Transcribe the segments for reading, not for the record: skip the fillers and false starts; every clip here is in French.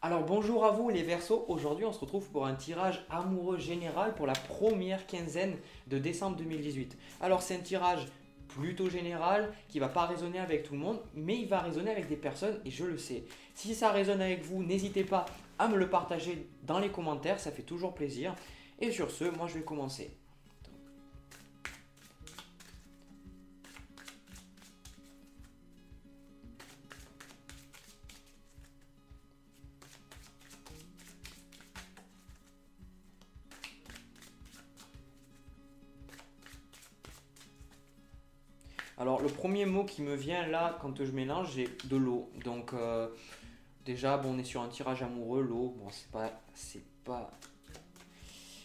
Alors bonjour à vous les Verseaux, aujourd'hui on se retrouve pour un tirage amoureux général pour la première quinzaine de décembre 2018. Alors c'est un tirage plutôt général qui va pas résonner avec tout le monde, mais il va résonner avec des personnes et je le sais. Si ça résonne avec vous, n'hésitez pas à me le partager dans les commentaires, ça fait toujours plaisir. Et sur ce, moi je vais commencer. Alors le premier mot qui me vient là quand je mélange, j'ai de l'eau. Donc déjà, bon, on est sur un tirage amoureux, l'eau, bon, c'est pas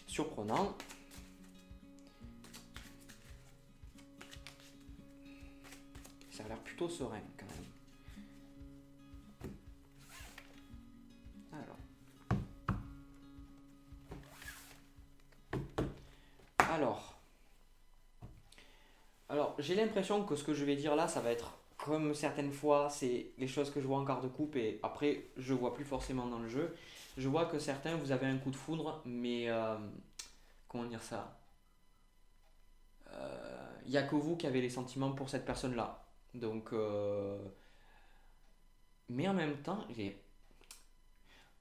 surprenant. Ça a l'air plutôt serein quand même. Alors, alors, j'ai l'impression que ce que je vais dire là, ça va être comme certaines fois, c'est les choses que je vois en quart de coupe et après, je vois plus forcément dans le jeu. Je vois que certains, vous avez un coup de foudre, mais comment dire ça? Il n'y a que vous qui avez les sentiments pour cette personne-là. Donc, mais en même temps,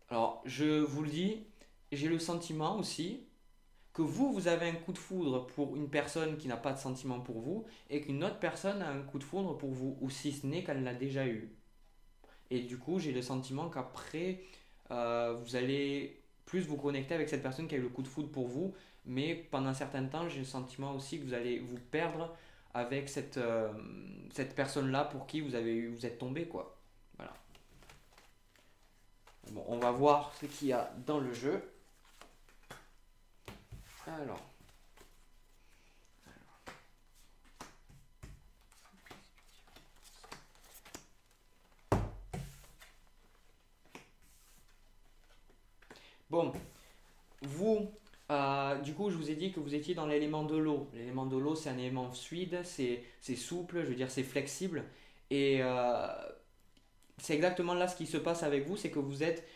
alors je vous le dis, j'ai le sentiment aussi que vous avez un coup de foudre pour une personne qui n'a pas de sentiment pour vous et qu'une autre personne a un coup de foudre pour vous, ou si ce n'est qu'elle l'a déjà eu. Et du coup, j'ai le sentiment qu'après, vous allez plus vous connecter avec cette personne qui a eu le coup de foudre pour vous, mais pendant un certain temps, j'ai le sentiment aussi que vous allez vous perdre avec cette personne-là pour qui vous êtes tombé, quoi. Voilà. Bon, on va voir ce qu'il y a dans le jeu. Alors, bon, vous, du coup, je vous ai dit que vous étiez dans l'élément de l'eau. L'élément de l'eau, c'est un élément fluide, c'est souple, je veux dire, c'est flexible. Et c'est exactement là ce qui se passe avec vous, c'est que vous êtes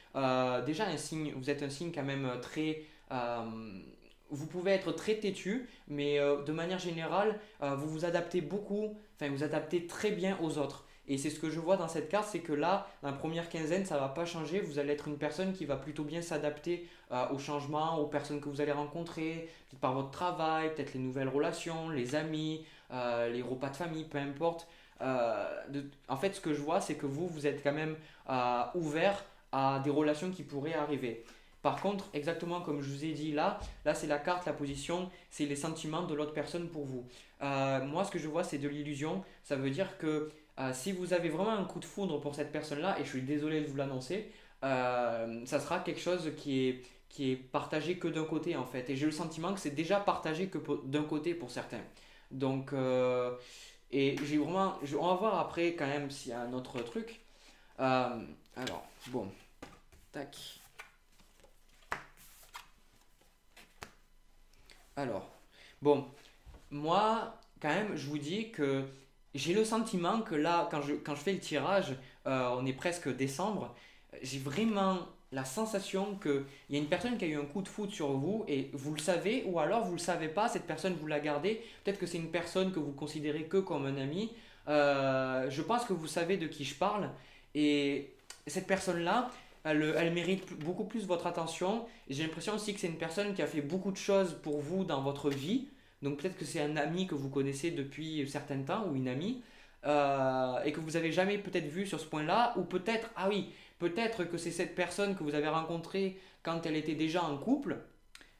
déjà un signe, vous êtes un signe quand même très... vous pouvez être très têtu, mais de manière générale, vous vous adaptez beaucoup, enfin vous adaptez très bien aux autres. Et c'est ce que je vois dans cette carte, c'est que là, dans la première quinzaine, ça ne va pas changer. Vous allez être une personne qui va plutôt bien s'adapter aux changements, aux personnes que vous allez rencontrer, peut-être par votre travail, peut-être les nouvelles relations, les amis, les repas de famille, peu importe. En fait, ce que je vois, c'est que vous êtes quand même ouvert à des relations qui pourraient arriver. Par contre, exactement comme je vous ai dit là c'est la carte, la position, c'est les sentiments de l'autre personne pour vous. Moi, ce que je vois, c'est de l'illusion. Ça veut dire que si vous avez vraiment un coup de foudre pour cette personne-là, et je suis désolé de vous l'annoncer, ça sera quelque chose qui est partagé que d'un côté en fait. Et j'ai le sentiment que c'est déjà partagé que d'un côté pour certains. Donc, et j'ai vraiment, on va voir après quand même s'il y a un autre truc. Alors, bon, tac. Alors, bon, moi, quand même, je vous dis que j'ai le sentiment que là, quand je fais le tirage, on est presque décembre, j'ai vraiment la sensation qu'il y a une personne qui a eu un coup de foudre sur vous et vous le savez, ou alors vous le savez pas, cette personne vous l'a gardée, peut-être que c'est une personne que vous considérez que comme un ami. Je pense que vous savez de qui je parle et cette personne-là, elle mérite beaucoup plus votre attention. J'ai l'impression aussi que c'est une personne qui a fait beaucoup de choses pour vous dans votre vie. Donc peut-être que c'est un ami que vous connaissez depuis un certain temps ou une amie et que vous avez jamais peut-être vu sur ce point-là. Ou peut-être, ah oui, peut-être que c'est cette personne que vous avez rencontrée quand elle était déjà en couple.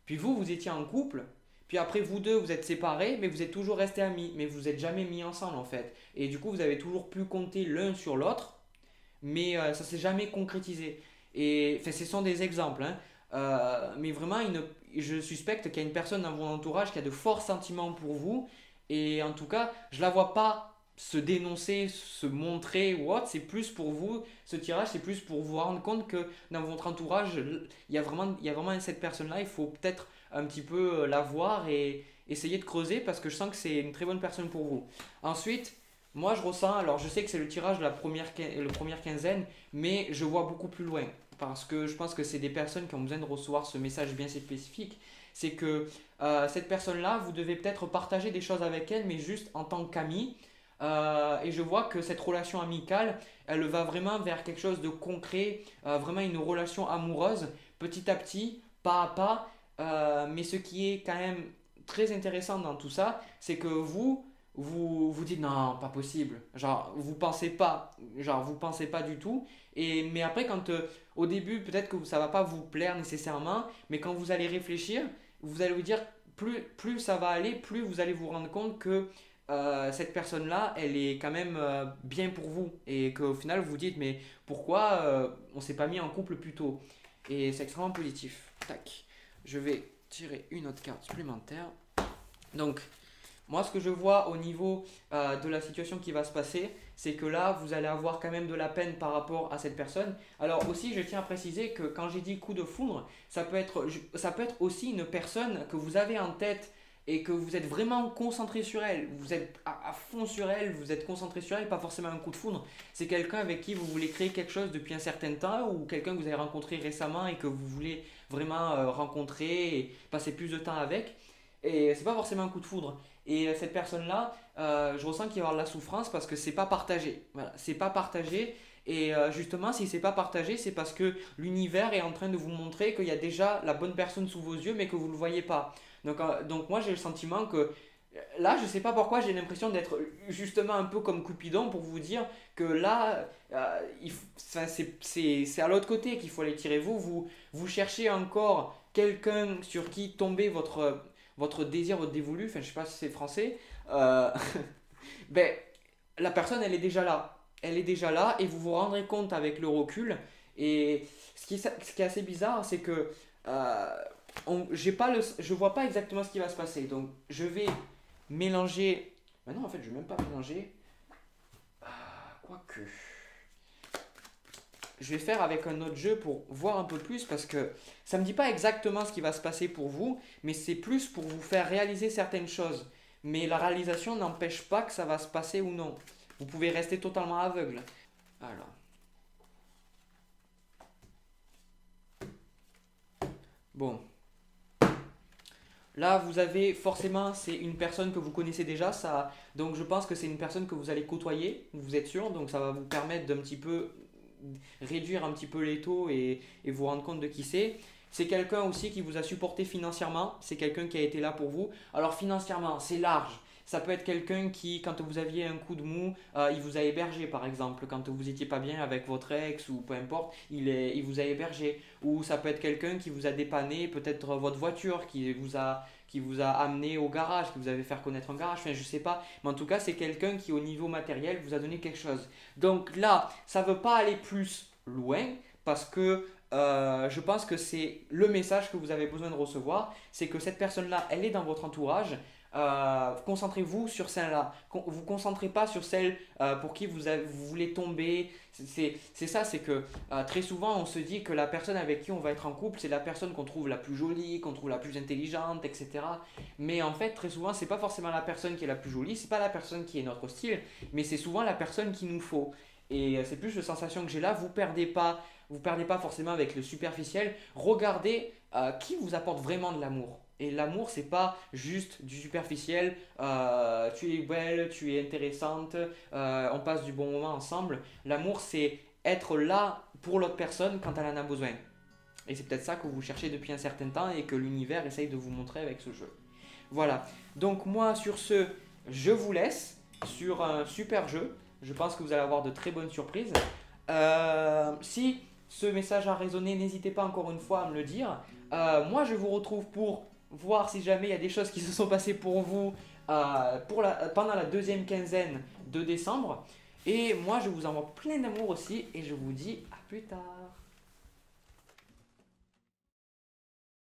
Puis vous étiez en couple. Puis après, vous deux, vous êtes séparés, mais vous êtes toujours restés amis. Mais vous n'êtes jamais mis ensemble en fait. Et du coup, vous avez toujours pu compter l'un sur l'autre mais ça s'est jamais concrétisé. Et enfin, ce sont des exemples, hein. Mais vraiment, je suspecte qu'il y a une personne dans votre entourage qui a de forts sentiments pour vous. Et en tout cas, je la vois pas se dénoncer, se montrer ou autre. C'est plus pour vous, ce tirage, c'est plus pour vous rendre compte que dans votre entourage, il y a vraiment cette personne-là. Il faut peut-être un petit peu la voir et essayer de creuser parce que je sens que c'est une très bonne personne pour vous. Ensuite, moi, je ressens, alors je sais que c'est le tirage de la première quinzaine, mais je vois beaucoup plus loin. parce que je pense que c'est des personnes qui ont besoin de recevoir ce message bien spécifique. C'est que cette personne-là, vous devez peut-être partager des choses avec elle, mais juste en tant qu'ami. Et je vois que cette relation amicale, elle va vraiment vers quelque chose de concret, vraiment une relation amoureuse, petit à petit, pas à pas. Mais ce qui est quand même très intéressant dans tout ça, c'est que vous dites non, pas possible. Vous pensez pas du tout. Mais après, au début, peut-être que ça va pas vous plaire nécessairement, mais quand vous allez réfléchir, vous allez vous dire, plus ça va aller, plus vous allez vous rendre compte que cette personne-là, elle est quand même bien pour vous. Et qu'au final, vous vous dites, mais pourquoi on s'est pas mis en couple plus tôt? Et c'est extrêmement positif. Tac. Je vais tirer une autre carte supplémentaire. Donc, moi, ce que je vois au niveau de la situation qui va se passer, c'est que là, vous allez avoir quand même de la peine par rapport à cette personne. Alors aussi, je tiens à préciser que quand j'ai dit coup de foudre, ça peut être aussi une personne que vous avez en tête et que vous êtes vraiment concentré sur elle. Vous êtes à fond sur elle, vous êtes concentré sur elle, pas forcément un coup de foudre. C'est quelqu'un avec qui vous voulez créer quelque chose depuis un certain temps ou quelqu'un que vous avez rencontré récemment et que vous voulez vraiment rencontrer et passer plus de temps avec. Et c'est pas forcément un coup de foudre. Et cette personne-là, je ressens qu'il va y avoir de la souffrance parce que c'est pas partagé. Voilà, c'est pas partagé. Et justement, si c'est pas partagé, c'est parce que l'univers est en train de vous montrer qu'il y a déjà la bonne personne sous vos yeux, mais que vous ne le voyez pas. Donc moi, j'ai le sentiment que là, je sais pas pourquoi, j'ai l'impression d'être justement un peu comme Cupidon pour vous dire que là, c'est à l'autre côté qu'il faut aller tirer. Vous cherchez encore quelqu'un sur qui tomber votre désir, votre dévolu, enfin je sais pas si c'est français, euh, ben, la personne elle est déjà là. Elle est déjà là et vous vous rendrez compte avec le recul. Et ce qui est assez bizarre, c'est que je vois pas exactement ce qui va se passer. Donc je vais mélanger. Non, en fait, je vais même pas mélanger. Quoique. Je vais faire avec un autre jeu pour voir un peu plus parce que ça ne me dit pas exactement ce qui va se passer pour vous, mais c'est plus pour vous faire réaliser certaines choses. Mais la réalisation n'empêche pas que ça va se passer ou non. Vous pouvez rester totalement aveugle. Alors, bon. Là, vous avez forcément, c'est une personne que vous connaissez déjà, ça, donc je pense que c'est une personne que vous allez côtoyer, vous êtes sûr, donc ça va vous permettre d'un petit peu réduire un petit peu les taux et vous rendre compte de qui c'est. C'est quelqu'un aussi qui vous a supporté financièrement, c'est quelqu'un qui a été là pour vous. Alors financièrement, c'est large. Ça peut être quelqu'un qui, quand vous aviez un coup de mou, il vous a hébergé par exemple. Quand vous n'étiez pas bien avec votre ex ou peu importe, il vous a hébergé. Ou ça peut être quelqu'un qui vous a dépanné, peut-être votre voiture, qui vous a amené au garage, qui vous avait fait connaître un garage, enfin je sais pas. Mais en tout cas, c'est quelqu'un qui au niveau matériel vous a donné quelque chose. Donc là, ça ne veut pas aller plus loin parce que je pense que c'est le message que vous avez besoin de recevoir, c'est que cette personne-là, elle est dans votre entourage. Concentrez-vous sur celle-là. Vous concentrez pas sur celle pour qui vous voulez tomber. C'est ça, c'est que très souvent on se dit que la personne avec qui on va être en couple, c'est la personne qu'on trouve la plus jolie, qu'on trouve la plus intelligente, etc. Mais en fait, très souvent, c'est pas forcément la personne qui est la plus jolie, c'est pas la personne qui est notre style, mais c'est souvent la personne qu'il nous faut. Et c'est plus la sensation que j'ai là. Vous perdez pas forcément avec le superficiel. Regardez qui vous apporte vraiment de l'amour. Et l'amour, c'est pas juste du superficiel. Tu es belle, tu es intéressante, on passe du bon moment ensemble. L'amour, c'est être là pour l'autre personne quand elle en a besoin. Et c'est peut-être ça que vous cherchez depuis un certain temps et que l'univers essaye de vous montrer avec ce jeu. Voilà. Donc moi, sur ce, je vous laisse sur un super jeu. Je pense que vous allez avoir de très bonnes surprises. Si ce message a résonné, n'hésitez pas encore une fois à me le dire. Moi, je vous retrouve pour voir si jamais il y a des choses qui se sont passées pour vous pendant la deuxième quinzaine de décembre. Et moi, je vous envoie plein d'amour aussi et je vous dis à plus tard.